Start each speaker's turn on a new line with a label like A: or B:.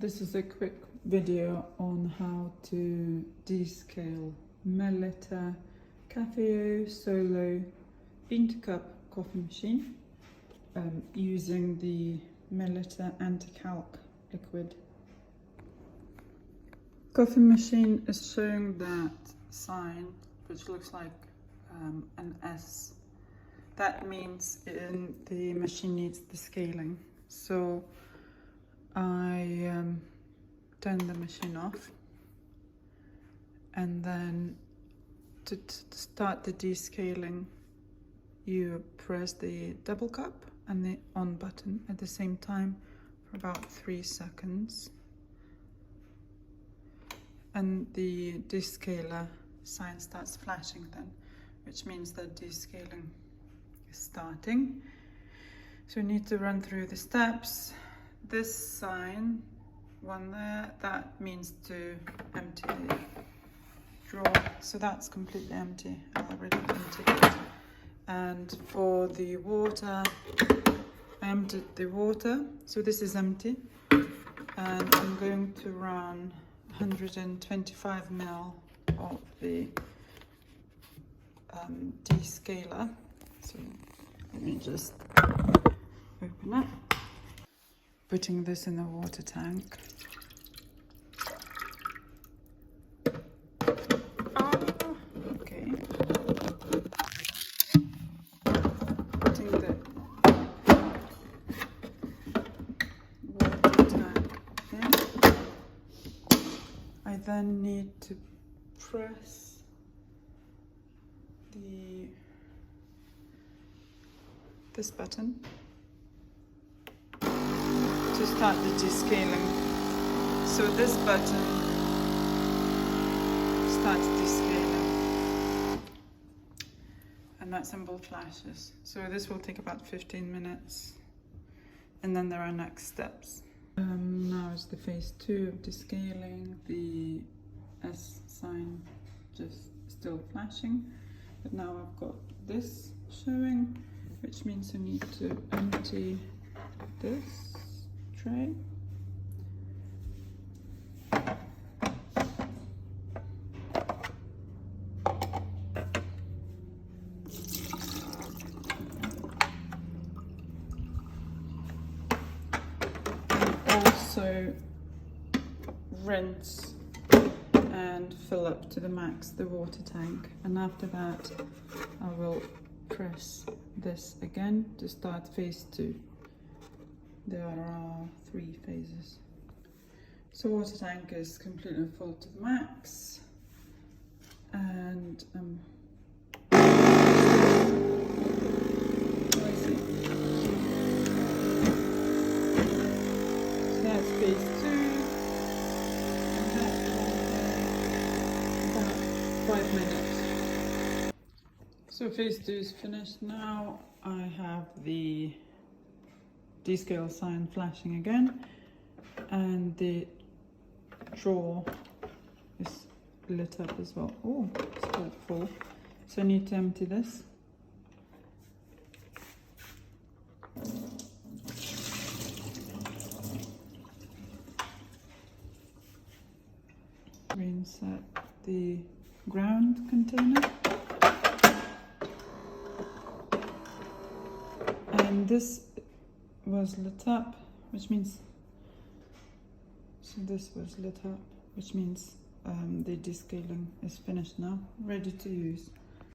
A: This is a quick video on how to descale Melitta Caffeo Solo bean-to-cup coffee machine using the Melitta anticalc liquid. Coffee machine is showing that sign, which looks like an S. That means the machine needs the scaling. So I turn the machine off, and then to start the descaling, you press the double cup and the on button at the same time for about 3 seconds, and the descaler sign starts flashing then, which means that descaling is starting. So you need to run through the steps. This sign, one there, that means to empty the drawer. So that's completely empty. I already emptied it. And for the water, I emptied the water. So this is empty. And I'm going to run 125 ml of the descaler. So let me just open up. Putting this in the water tank. Okay. Putting the water tank in. I then need to press this button to start the descaling. So this button starts descaling, and that symbol flashes. So this will take about 15 minutes, and then there are next steps. Now is the phase 2 of descaling. The S sign just still flashing, but now I've got this showing, which means I need to empty this tray. And also rinse and fill up to the max the water tank, and after that I will press this again to start phase 2. There are 3 phases. So water tank is completely full to the max, and so that's phase 2, and that will take about 5 minutes. So phase 2 is finished. Now I have the descale sign flashing again, and the drawer is lit up as well. Oh, it's quite full. So I need to empty this. Reinsert the ground container. And this was lit up, which means, so this was lit up, which means the descaling is finished now, ready to use.